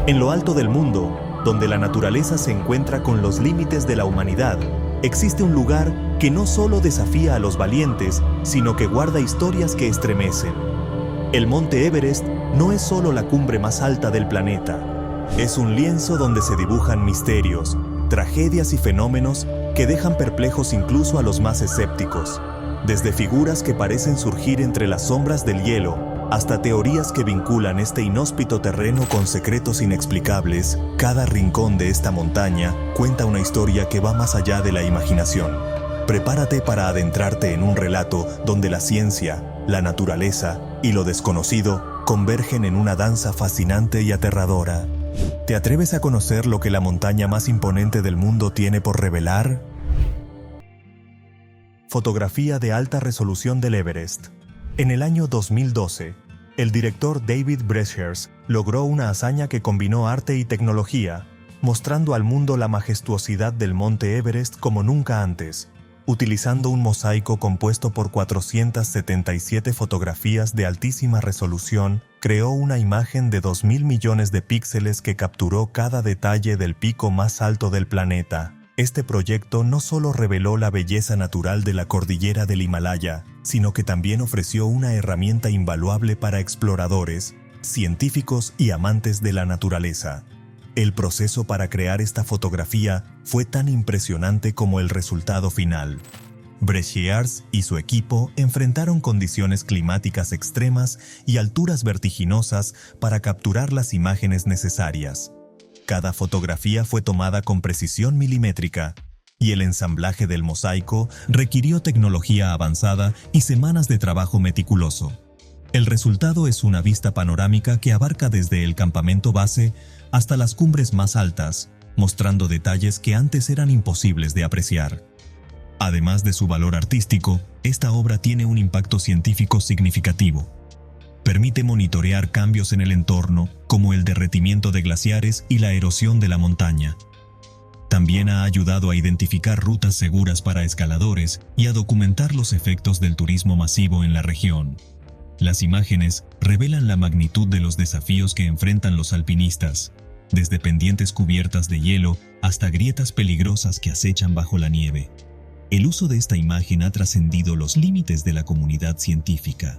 En lo alto del mundo, donde la naturaleza se encuentra con los límites de la humanidad, existe un lugar que no solo desafía a los valientes, sino que guarda historias que estremecen. El Monte Everest no es solo la cumbre más alta del planeta. Es un lienzo donde se dibujan misterios, tragedias y fenómenos que dejan perplejos incluso a los más escépticos. Desde figuras que parecen surgir entre las sombras del hielo, hasta teorías que vinculan este inhóspito terreno con secretos inexplicables, cada rincón de esta montaña cuenta una historia que va más allá de la imaginación. Prepárate para adentrarte en un relato donde la ciencia, la naturaleza y lo desconocido convergen en una danza fascinante y aterradora. ¿Te atreves a conocer lo que la montaña más imponente del mundo tiene por revelar? Fotografía de alta resolución del Everest. En el año 2012, el director David Breschers logró una hazaña que combinó arte y tecnología, mostrando al mundo la majestuosidad del Monte Everest como nunca antes, utilizando un mosaico compuesto por 477 fotografías de altísima resolución. Creó una imagen de 2.000 millones de píxeles que capturó cada detalle del pico más alto del planeta. Este proyecto no solo reveló la belleza natural de la cordillera del Himalaya, sino que también ofreció una herramienta invaluable para exploradores, científicos y amantes de la naturaleza. El proceso para crear esta fotografía fue tan impresionante como el resultado final. Breschers y su equipo enfrentaron condiciones climáticas extremas y alturas vertiginosas para capturar las imágenes necesarias. Cada fotografía fue tomada con precisión milimétrica, y el ensamblaje del mosaico requirió tecnología avanzada y semanas de trabajo meticuloso. El resultado es una vista panorámica que abarca desde el campamento base hasta las cumbres más altas, mostrando detalles que antes eran imposibles de apreciar. Además de su valor artístico, esta obra tiene un impacto científico significativo. Permite monitorear cambios en el entorno, como el derretimiento de glaciares y la erosión de la montaña. También ha ayudado a identificar rutas seguras para escaladores y a documentar los efectos del turismo masivo en la región. Las imágenes revelan la magnitud de los desafíos que enfrentan los alpinistas, desde pendientes cubiertas de hielo hasta grietas peligrosas que acechan bajo la nieve. El uso de esta imagen ha trascendido los límites de la comunidad científica.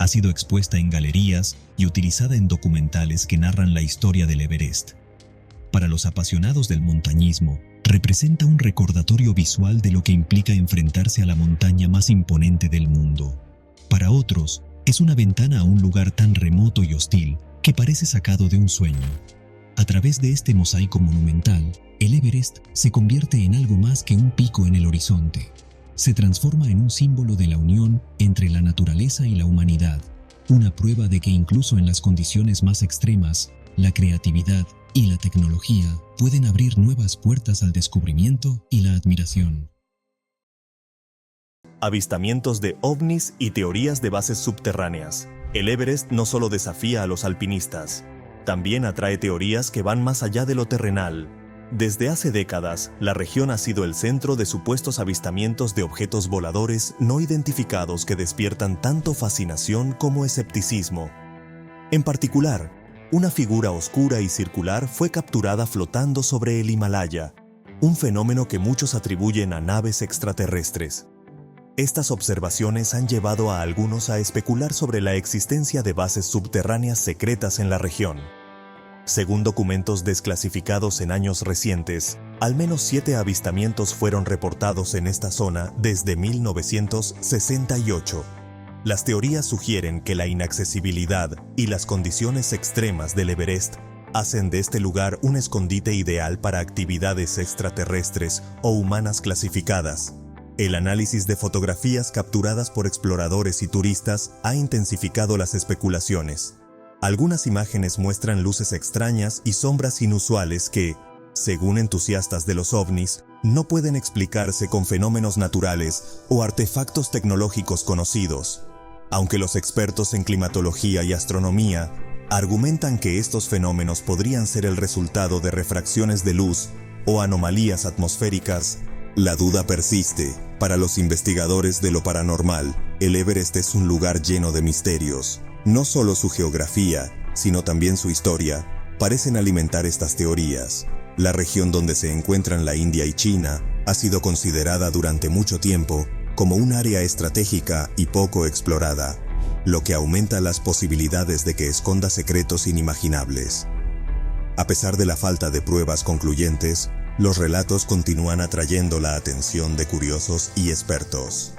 Ha sido expuesta en galerías y utilizada en documentales que narran la historia del Everest. Para los apasionados del montañismo, representa un recordatorio visual de lo que implica enfrentarse a la montaña más imponente del mundo. Para otros, es una ventana a un lugar tan remoto y hostil que parece sacado de un sueño. A través de este mosaico monumental, el Everest se convierte en algo más que un pico en el horizonte. Se transforma en un símbolo de la unión entre la naturaleza y la humanidad, una prueba de que incluso en las condiciones más extremas, la creatividad y la tecnología pueden abrir nuevas puertas al descubrimiento y la admiración. Avistamientos de ovnis y teorías de bases subterráneas. El Everest no solo desafía a los alpinistas, también atrae teorías que van más allá de lo terrenal. Desde hace décadas, la región ha sido el centro de supuestos avistamientos de objetos voladores no identificados que despiertan tanto fascinación como escepticismo. En particular, una figura oscura y circular fue capturada flotando sobre el Himalaya, un fenómeno que muchos atribuyen a naves extraterrestres. Estas observaciones han llevado a algunos a especular sobre la existencia de bases subterráneas secretas en la región. Según documentos desclasificados en años recientes, al menos 7 avistamientos fueron reportados en esta zona desde 1968. Las teorías sugieren que la inaccesibilidad y las condiciones extremas del Everest hacen de este lugar un escondite ideal para actividades extraterrestres o humanas clasificadas. El análisis de fotografías capturadas por exploradores y turistas ha intensificado las especulaciones. Algunas imágenes muestran luces extrañas y sombras inusuales que, según entusiastas de los ovnis, no pueden explicarse con fenómenos naturales o artefactos tecnológicos conocidos. Aunque los expertos en climatología y astronomía argumentan que estos fenómenos podrían ser el resultado de refracciones de luz o anomalías atmosféricas, la duda persiste. Para los investigadores de lo paranormal, el Everest es un lugar lleno de misterios. No solo su geografía, sino también su historia, parecen alimentar estas teorías. La región donde se encuentran la India y China ha sido considerada durante mucho tiempo como un área estratégica y poco explorada, lo que aumenta las posibilidades de que esconda secretos inimaginables. A pesar de la falta de pruebas concluyentes, los relatos continúan atrayendo la atención de curiosos y expertos.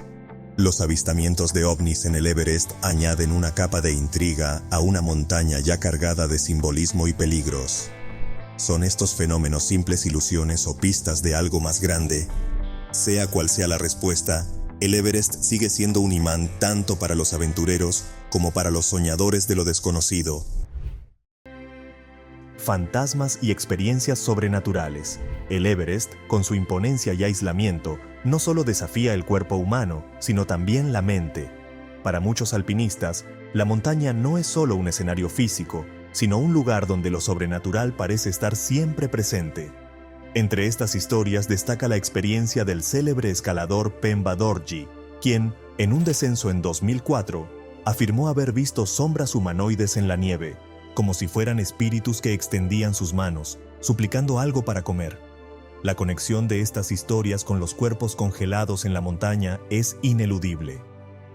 Los avistamientos de ovnis en el Everest añaden una capa de intriga a una montaña ya cargada de simbolismo y peligros. ¿Son estos fenómenos simples ilusiones o pistas de algo más grande? Sea cual sea la respuesta, el Everest sigue siendo un imán tanto para los aventureros como para los soñadores de lo desconocido. Fantasmas y experiencias sobrenaturales. El Everest, con su imponencia y aislamiento, no solo desafía el cuerpo humano, sino también la mente. Para muchos alpinistas, la montaña no es solo un escenario físico, sino un lugar donde lo sobrenatural parece estar siempre presente. Entre estas historias destaca la experiencia del célebre escalador Pemba Dorji, quien, en un descenso en 2004, afirmó haber visto sombras humanoides en la nieve, como si fueran espíritus que extendían sus manos, suplicando algo para comer. La conexión de estas historias con los cuerpos congelados en la montaña es ineludible.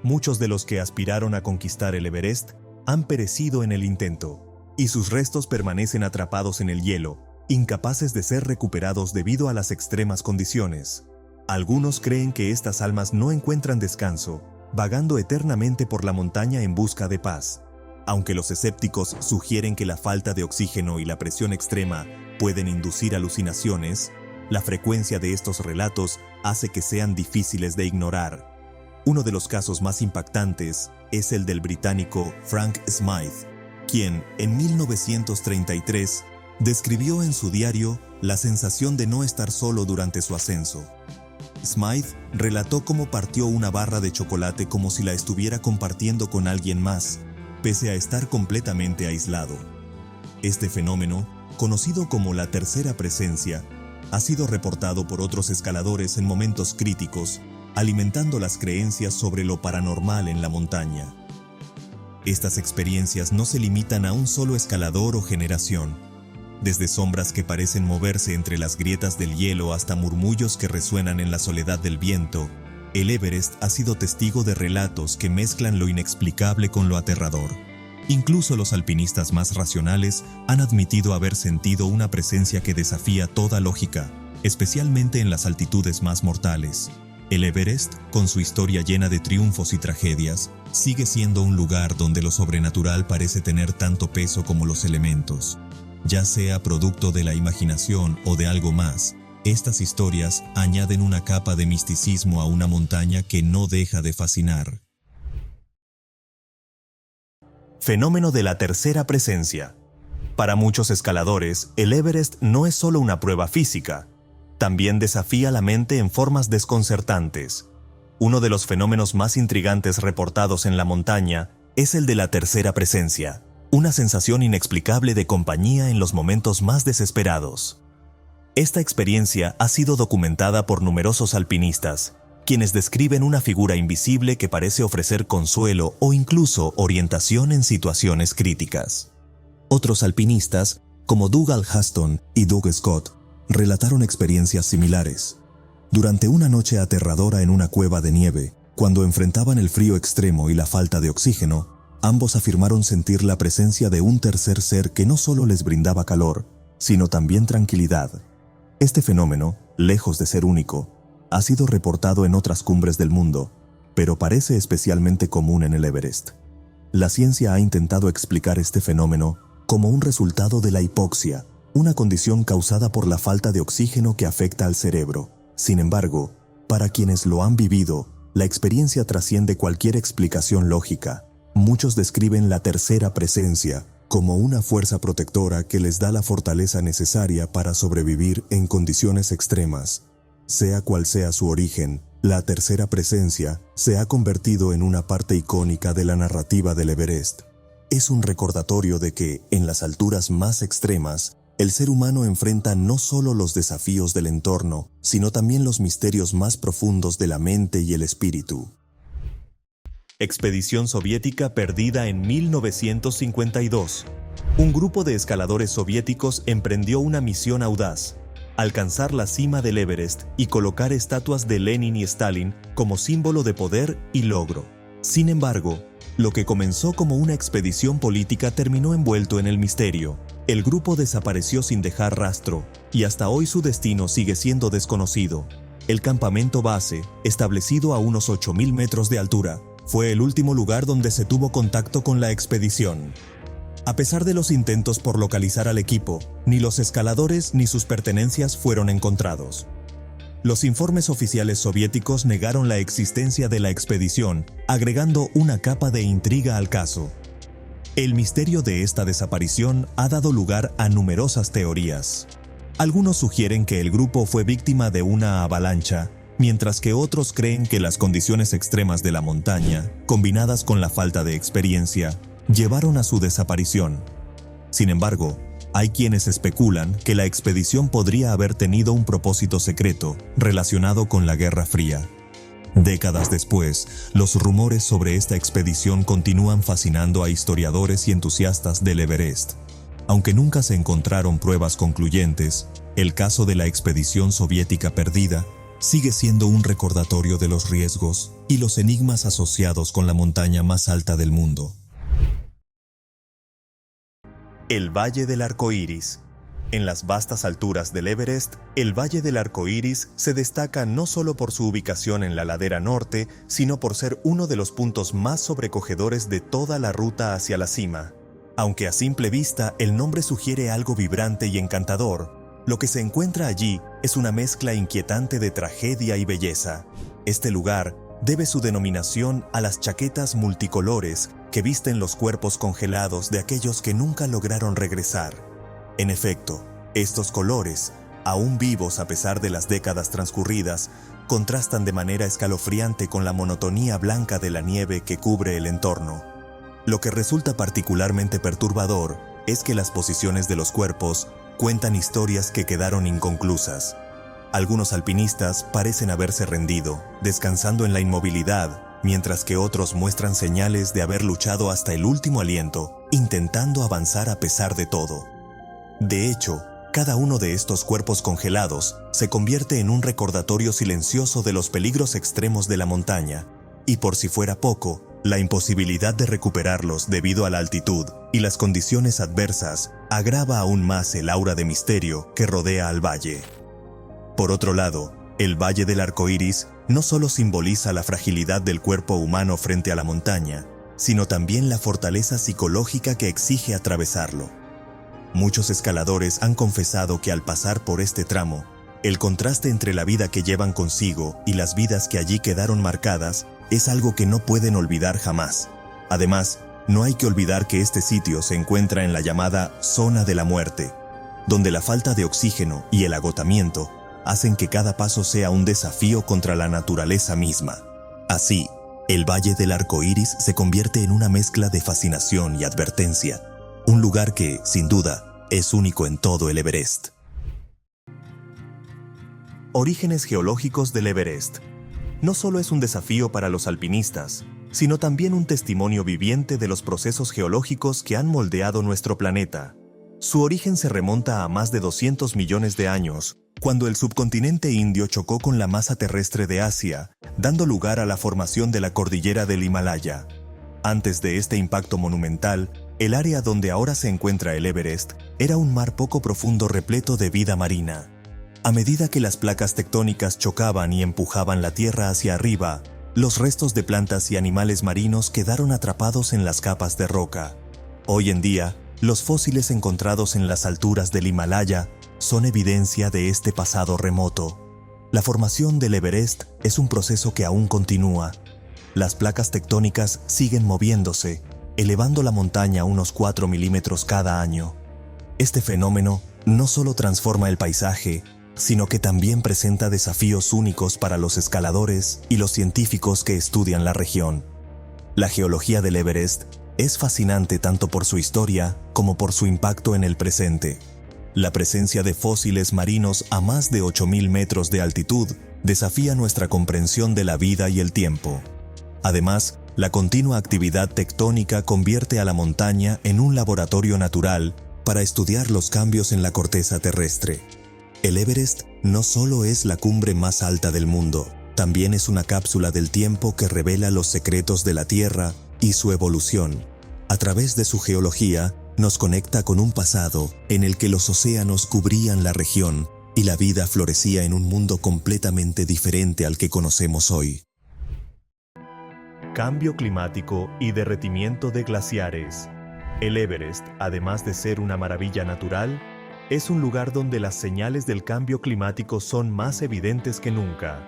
Muchos de los que aspiraron a conquistar el Everest han perecido en el intento, y sus restos permanecen atrapados en el hielo, incapaces de ser recuperados debido a las extremas condiciones. Algunos creen que estas almas no encuentran descanso, vagando eternamente por la montaña en busca de paz. Aunque los escépticos sugieren que la falta de oxígeno y la presión extrema pueden inducir alucinaciones, la frecuencia de estos relatos hace que sean difíciles de ignorar. Uno de los casos más impactantes es el del británico Frank Smythe, quien, en 1933, describió en su diario la sensación de no estar solo durante su ascenso. Smythe relató cómo partió una barra de chocolate como si la estuviera compartiendo con alguien más, pese a estar completamente aislado. Este fenómeno, conocido como la tercera presencia, ha sido reportado por otros escaladores en momentos críticos, alimentando las creencias sobre lo paranormal en la montaña. Estas experiencias no se limitan a un solo escalador o generación. Desde sombras que parecen moverse entre las grietas del hielo hasta murmullos que resuenan en la soledad del viento, el Everest ha sido testigo de relatos que mezclan lo inexplicable con lo aterrador. Incluso los alpinistas más racionales han admitido haber sentido una presencia que desafía toda lógica, especialmente en las altitudes más mortales. El Everest, con su historia llena de triunfos y tragedias, sigue siendo un lugar donde lo sobrenatural parece tener tanto peso como los elementos. Ya sea producto de la imaginación o de algo más, estas historias añaden una capa de misticismo a una montaña que no deja de fascinar. Fenómeno de la tercera presencia. Para muchos escaladores, el Everest no es solo una prueba física, también desafía la mente en formas desconcertantes. Uno de los fenómenos más intrigantes reportados en la montaña es el de la tercera presencia, una sensación inexplicable de compañía en los momentos más desesperados. Esta experiencia ha sido documentada por numerosos alpinistas, quienes describen una figura invisible que parece ofrecer consuelo o incluso orientación en situaciones críticas. Otros alpinistas, como Dougal Haston y Doug Scott, relataron experiencias similares. Durante una noche aterradora en una cueva de nieve, cuando enfrentaban el frío extremo y la falta de oxígeno, ambos afirmaron sentir la presencia de un tercer ser que no solo les brindaba calor, sino también tranquilidad. Este fenómeno, lejos de ser único, ha sido reportado en otras cumbres del mundo, pero parece especialmente común en el Everest. La ciencia ha intentado explicar este fenómeno como un resultado de la hipoxia, una condición causada por la falta de oxígeno que afecta al cerebro. Sin embargo, para quienes lo han vivido, la experiencia trasciende cualquier explicación lógica. Muchos describen la tercera presencia como una fuerza protectora que les da la fortaleza necesaria para sobrevivir en condiciones extremas. Sea cual sea su origen, la tercera presencia se ha convertido en una parte icónica de la narrativa del Everest. Es un recordatorio de que, en las alturas más extremas, el ser humano enfrenta no solo los desafíos del entorno, sino también los misterios más profundos de la mente y el espíritu. Expedición soviética perdida en 1952. Un grupo de escaladores soviéticos emprendió una misión audaz: alcanzar la cima del Everest y colocar estatuas de Lenin y Stalin como símbolo de poder y logro. Sin embargo, lo que comenzó como una expedición política terminó envuelto en el misterio. El grupo desapareció sin dejar rastro, y hasta hoy su destino sigue siendo desconocido. El campamento base, establecido a unos 8.000 metros de altura, fue el último lugar donde se tuvo contacto con la expedición. A pesar de los intentos por localizar al equipo, ni los escaladores ni sus pertenencias fueron encontrados. Los informes oficiales soviéticos negaron la existencia de la expedición, agregando una capa de intriga al caso. El misterio de esta desaparición ha dado lugar a numerosas teorías. Algunos sugieren que el grupo fue víctima de una avalancha, mientras que otros creen que las condiciones extremas de la montaña, combinadas con la falta de experiencia, llevaron a su desaparición. Sin embargo, hay quienes especulan que la expedición podría haber tenido un propósito secreto relacionado con la Guerra Fría. Décadas después, los rumores sobre esta expedición continúan fascinando a historiadores y entusiastas del Everest. Aunque nunca se encontraron pruebas concluyentes, el caso de la expedición soviética perdida sigue siendo un recordatorio de los riesgos y los enigmas asociados con la montaña más alta del mundo. El Valle del Arco Iris. En las vastas alturas del Everest, el Valle del Arco Iris se destaca no solo por su ubicación en la ladera norte, sino por ser uno de los puntos más sobrecogedores de toda la ruta hacia la cima. Aunque a simple vista el nombre sugiere algo vibrante y encantador, lo que se encuentra allí es una mezcla inquietante de tragedia y belleza. Este lugar debe su denominación a las chaquetas multicolores que visten los cuerpos congelados de aquellos que nunca lograron regresar. En efecto, estos colores, aún vivos a pesar de las décadas transcurridas, contrastan de manera escalofriante con la monotonía blanca de la nieve que cubre el entorno. Lo que resulta particularmente perturbador es que las posiciones de los cuerpos cuentan historias que quedaron inconclusas. Algunos alpinistas parecen haberse rendido, descansando en la inmovilidad, mientras que otros muestran señales de haber luchado hasta el último aliento, intentando avanzar a pesar de todo. De hecho, cada uno de estos cuerpos congelados se convierte en un recordatorio silencioso de los peligros extremos de la montaña, y por si fuera poco, la imposibilidad de recuperarlos debido a la altitud y las condiciones adversas agrava aún más el aura de misterio que rodea al valle. Por otro lado, el Valle del Arco Iris no solo simboliza la fragilidad del cuerpo humano frente a la montaña, sino también la fortaleza psicológica que exige atravesarlo. Muchos escaladores han confesado que al pasar por este tramo, el contraste entre la vida que llevan consigo y las vidas que allí quedaron marcadas es algo que no pueden olvidar jamás. Además, no hay que olvidar que este sitio se encuentra en la llamada Zona de la Muerte, donde la falta de oxígeno y el agotamiento hacen que cada paso sea un desafío contra la naturaleza misma. Así, el Valle del Arco Iris se convierte en una mezcla de fascinación y advertencia, un lugar que, sin duda, es único en todo el Everest. Orígenes geológicos del Everest. No solo es un desafío para los alpinistas, sino también un testimonio viviente de los procesos geológicos que han moldeado nuestro planeta. Su origen se remonta a más de 200 millones de años, cuando el subcontinente indio chocó con la masa terrestre de Asia, dando lugar a la formación de la cordillera del Himalaya. Antes de este impacto monumental, el área donde ahora se encuentra el Everest era un mar poco profundo repleto de vida marina. A medida que las placas tectónicas chocaban y empujaban la tierra hacia arriba, los restos de plantas y animales marinos quedaron atrapados en las capas de roca. Hoy en día, los fósiles encontrados en las alturas del Himalaya son evidencia de este pasado remoto. La formación del Everest es un proceso que aún continúa. Las placas tectónicas siguen moviéndose, elevando la montaña unos 4 milímetros cada año. Este fenómeno no solo transforma el paisaje, sino que también presenta desafíos únicos para los escaladores y los científicos que estudian la región. La geología del Everest es fascinante tanto por su historia como por su impacto en el presente. La presencia de fósiles marinos a más de 8.000 metros de altitud desafía nuestra comprensión de la vida y el tiempo. Además, La continua actividad tectónica convierte a la montaña en un laboratorio natural para estudiar los cambios en la corteza terrestre. El Everest no solo es la cumbre más alta del mundo, también es una cápsula del tiempo que revela los secretos de la Tierra y su evolución. A través de su geología, nos conecta con un pasado en el que los océanos cubrían la región y la vida florecía en un mundo completamente diferente al que conocemos hoy. Cambio climático y derretimiento de glaciares. El Everest, además de ser una maravilla natural, es un lugar donde las señales del cambio climático son más evidentes que nunca.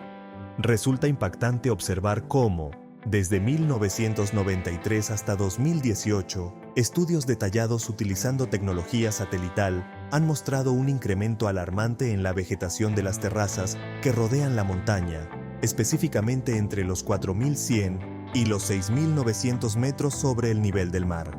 Resulta impactante observar cómo, desde 1993 hasta 2018, estudios detallados utilizando tecnología satelital han mostrado un incremento alarmante en la vegetación de las terrazas que rodean la montaña, específicamente entre los 4.100 y los 6.900 metros sobre el nivel del mar.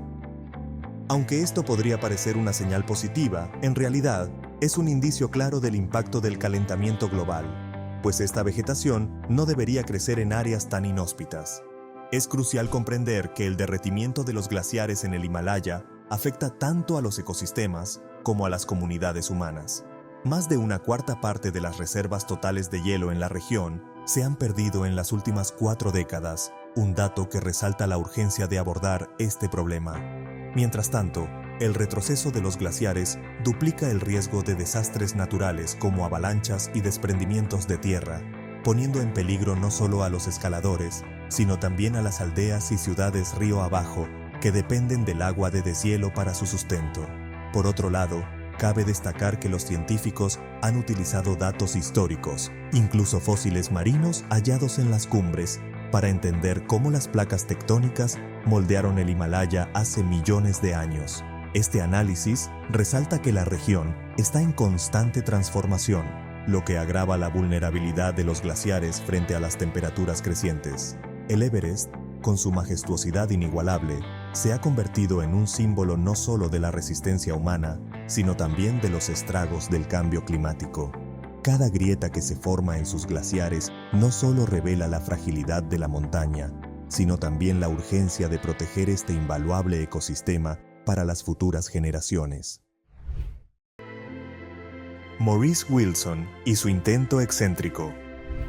Aunque esto podría parecer una señal positiva, en realidad es un indicio claro del impacto del calentamiento global, pues esta vegetación no debería crecer en áreas tan inhóspitas. Es crucial comprender que el derretimiento de los glaciares en el Himalaya afecta tanto a los ecosistemas como a las comunidades humanas. Más de una cuarta parte de las reservas totales de hielo en la región se han perdido en las últimas 4 décadas, un dato que resalta la urgencia de abordar este problema. Mientras tanto, el retroceso de los glaciares duplica el riesgo de desastres naturales como avalanchas y desprendimientos de tierra, poniendo en peligro no solo a los escaladores, sino también a las aldeas y ciudades río abajo que dependen del agua de deshielo para su sustento. Por otro lado, cabe destacar que los científicos han utilizado datos históricos, incluso fósiles marinos hallados en las cumbres, para entender cómo las placas tectónicas moldearon el Himalaya hace millones de años. Este análisis resalta que la región está en constante transformación, lo que agrava la vulnerabilidad de los glaciares frente a las temperaturas crecientes. El Everest, con su majestuosidad inigualable, se ha convertido en un símbolo no solo de la resistencia humana, sino también de los estragos del cambio climático. Cada grieta que se forma en sus glaciares no solo revela la fragilidad de la montaña, sino también la urgencia de proteger este invaluable ecosistema para las futuras generaciones. Maurice Wilson y su intento excéntrico.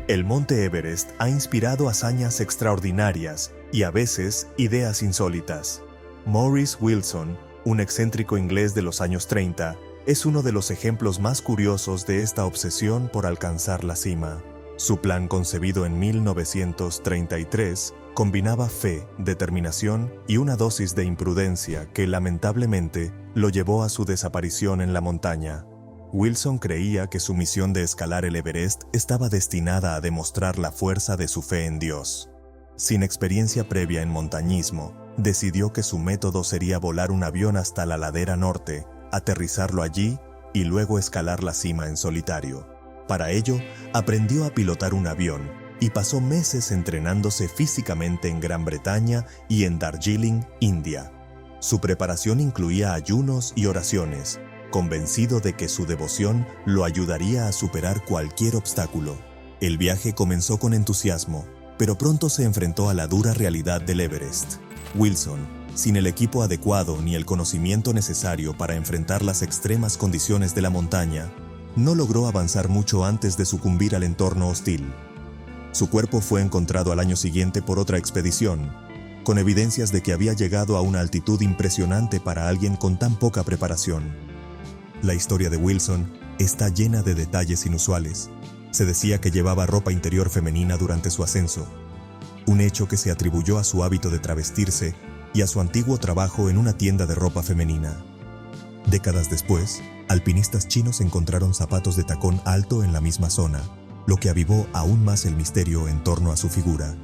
El Monte Everest ha inspirado hazañas extraordinarias y a veces ideas insólitas. Maurice Wilson, un excéntrico inglés de los años 30, es uno de los ejemplos más curiosos de esta obsesión por alcanzar la cima. Su plan, concebido en 1933, combinaba fe, determinación y una dosis de imprudencia que, lamentablemente, lo llevó a su desaparición en la montaña. Wilson creía que su misión de escalar el Everest estaba destinada a demostrar la fuerza de su fe en Dios. Sin experiencia previa en montañismo, decidió que su método sería volar un avión hasta la ladera norte, aterrizarlo allí y luego escalar la cima en solitario. Para ello, aprendió a pilotar un avión y pasó meses entrenándose físicamente en Gran Bretaña y en Darjeeling, India. Su preparación incluía ayunos y oraciones, convencido de que su devoción lo ayudaría a superar cualquier obstáculo. El viaje comenzó con entusiasmo, pero pronto se enfrentó a la dura realidad del Everest. Wilson, sin el equipo adecuado ni el conocimiento necesario para enfrentar las extremas condiciones de la montaña, no logró avanzar mucho antes de sucumbir al entorno hostil. Su cuerpo fue encontrado al año siguiente por otra expedición, con evidencias de que había llegado a una altitud impresionante para alguien con tan poca preparación. La historia de Wilson está llena de detalles inusuales. Se decía que llevaba ropa interior femenina durante su ascenso, un hecho que se atribuyó a su hábito de travestirse y a su antiguo trabajo en una tienda de ropa femenina. Décadas después, alpinistas chinos encontraron zapatos de tacón alto en la misma zona, lo que avivó aún más el misterio en torno a su figura.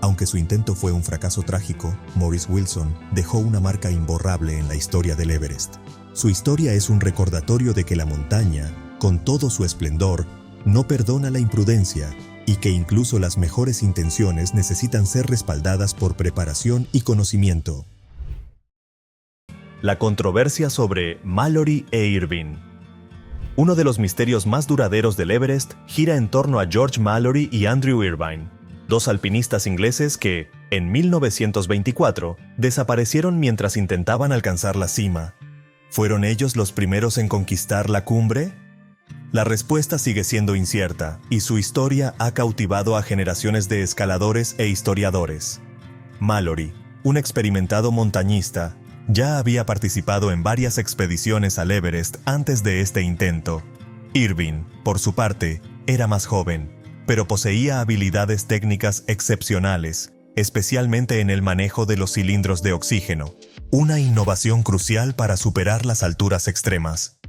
Aunque su intento fue un fracaso trágico, Maurice Wilson dejó una marca imborrable en la historia del Everest. Su historia es un recordatorio de que la montaña, con todo su esplendor, no perdona la imprudencia y que incluso las mejores intenciones necesitan ser respaldadas por preparación y conocimiento. La controversia sobre Mallory e Irvine. Uno de los misterios más duraderos del Everest gira en torno a George Mallory y Andrew Irvine, dos alpinistas ingleses que, En 1924, desaparecieron mientras intentaban alcanzar la cima. ¿Fueron ellos los primeros en conquistar la cumbre? La respuesta sigue siendo incierta, y su historia ha cautivado a generaciones de escaladores e historiadores. Mallory, un experimentado montañista, ya había participado en varias expediciones al Everest antes de este intento. Irvine, por su parte, era más joven, pero poseía habilidades técnicas excepcionales, especialmente en el manejo de los cilindros de oxígeno, una innovación crucial para superar las alturas extremas.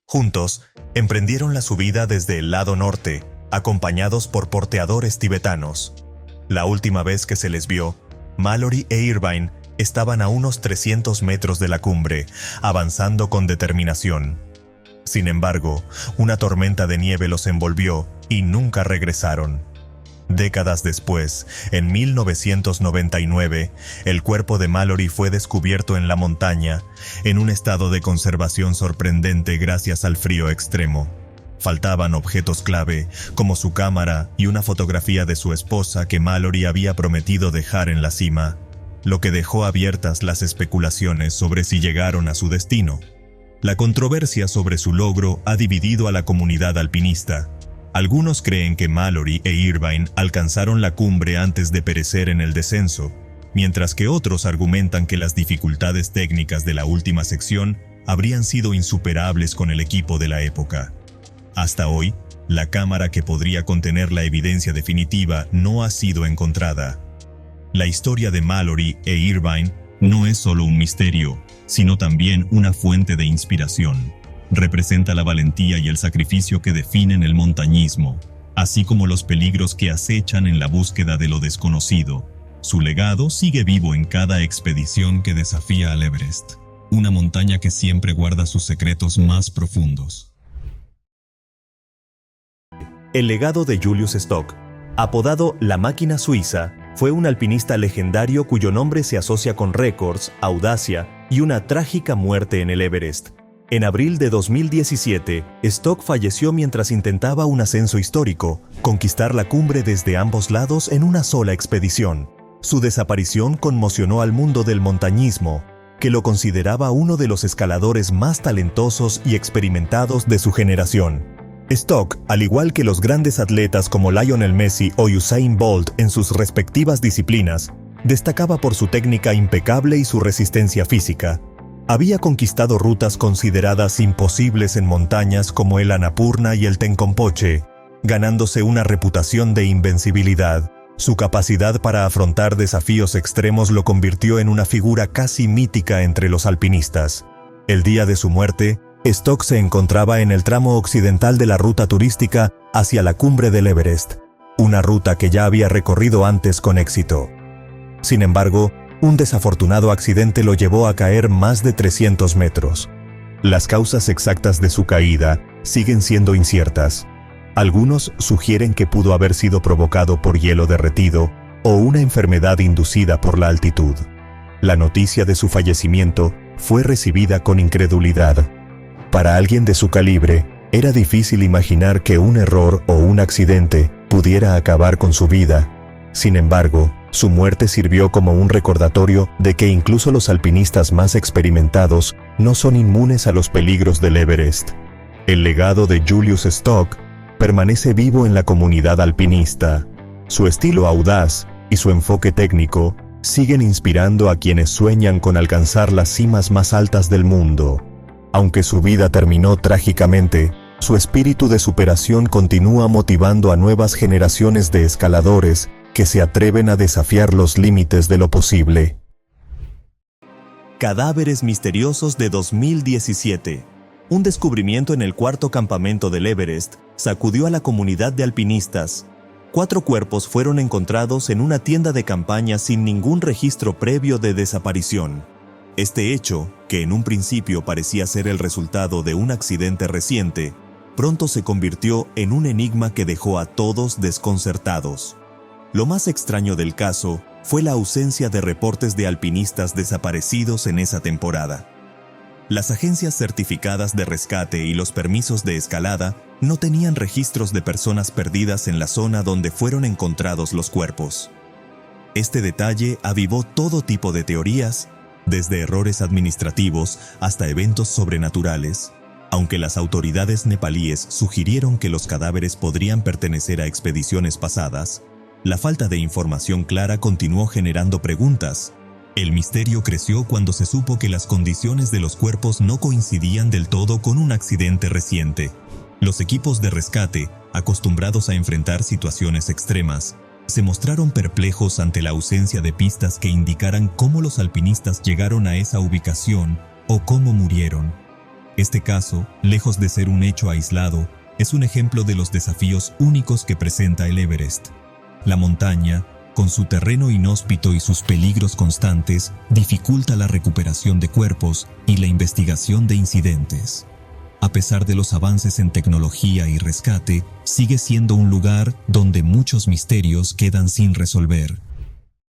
Juntos, emprendieron la subida desde el lado norte, acompañados por porteadores tibetanos. La última vez que se les vio, Mallory e Irvine estaban a unos 300 metros de la cumbre, avanzando con determinación. Sin embargo, una tormenta de nieve los envolvió y nunca regresaron. Décadas después, en 1999, el cuerpo de Mallory fue descubierto en la montaña, en un estado de conservación sorprendente gracias al frío extremo. Faltaban objetos clave, como su cámara y una fotografía de su esposa que Mallory había prometido dejar en la cima, lo que dejó abiertas las especulaciones sobre si llegaron a su destino. La controversia sobre su logro ha dividido a la comunidad alpinista. Algunos creen que Mallory e Irvine alcanzaron la cumbre antes de perecer en el descenso, mientras que otros argumentan que las dificultades técnicas de la última sección habrían sido insuperables con el equipo de la época. Hasta hoy, la cámara que podría contener la evidencia definitiva no ha sido encontrada. La historia de Mallory e Irvine no es solo un misterio, sino también una fuente de inspiración. Representa la valentía y el sacrificio que definen el montañismo, así como los peligros que acechan en la búsqueda de lo desconocido. Su legado sigue vivo en cada expedición que desafía al Everest, una montaña que siempre guarda sus secretos más profundos. El legado de Julius Stock, apodado La Máquina Suiza, fue un alpinista legendario cuyo nombre se asocia con récords, audacia y una trágica muerte en el Everest. En abril de 2017, Stock falleció mientras intentaba un ascenso histórico, conquistar la cumbre desde ambos lados en una sola expedición. Su desaparición conmocionó al mundo del montañismo, que lo consideraba uno de los escaladores más talentosos y experimentados de su generación. Stock, al igual que los grandes atletas como Lionel Messi o Usain Bolt en sus respectivas disciplinas, destacaba por su técnica impecable y su resistencia física. Había conquistado rutas consideradas imposibles en montañas como el Annapurna y el Tenkompoche, ganándose una reputación de invencibilidad. Su capacidad para afrontar desafíos extremos lo convirtió en una figura casi mítica entre los alpinistas. El día de su muerte, Stock se encontraba en el tramo occidental de la ruta turística hacia la cumbre del Everest, una ruta que ya había recorrido antes con éxito. Sin embargo, un desafortunado accidente lo llevó a caer más de 300 metros. Las causas exactas de su caída siguen siendo inciertas. Algunos sugieren que pudo haber sido provocado por hielo derretido o una enfermedad inducida por la altitud. La noticia de su fallecimiento fue recibida con incredulidad. Para alguien de su calibre, era difícil imaginar que un error o un accidente pudiera acabar con su vida. Sin embargo, su muerte sirvió como un recordatorio de que incluso los alpinistas más experimentados no son inmunes a los peligros del Everest. El legado de Julius Stock permanece vivo en la comunidad alpinista. Su estilo audaz y su enfoque técnico siguen inspirando a quienes sueñan con alcanzar las cimas más altas del mundo. Aunque su vida terminó trágicamente, su espíritu de superación continúa motivando a nuevas generaciones de escaladores que se atreven a desafiar los límites de lo posible. Cadáveres misteriosos de 2017. Un descubrimiento en el cuarto campamento del Everest sacudió a la comunidad de alpinistas. 4 cuerpos fueron encontrados en una tienda de campaña sin ningún registro previo de desaparición. Este hecho, que en un principio parecía ser el resultado de un accidente reciente, pronto se convirtió en un enigma que dejó a todos desconcertados. Lo más extraño del caso fue la ausencia de reportes de alpinistas desaparecidos en esa temporada. Las agencias certificadas de rescate y los permisos de escalada no tenían registros de personas perdidas en la zona donde fueron encontrados los cuerpos. Este detalle avivó todo tipo de teorías, desde errores administrativos hasta eventos sobrenaturales. Aunque las autoridades nepalíes sugirieron que los cadáveres podrían pertenecer a expediciones pasadas, la falta de información clara continuó generando preguntas. El misterio creció cuando se supo que las condiciones de los cuerpos no coincidían del todo con un accidente reciente. Los equipos de rescate, acostumbrados a enfrentar situaciones extremas, se mostraron perplejos ante la ausencia de pistas que indicaran cómo los alpinistas llegaron a esa ubicación o cómo murieron. Este caso, lejos de ser un hecho aislado, es un ejemplo de los desafíos únicos que presenta el Everest. La montaña, con su terreno inhóspito y sus peligros constantes, dificulta la recuperación de cuerpos y la investigación de incidentes. A pesar de los avances en tecnología y rescate, sigue siendo un lugar donde muchos misterios quedan sin resolver.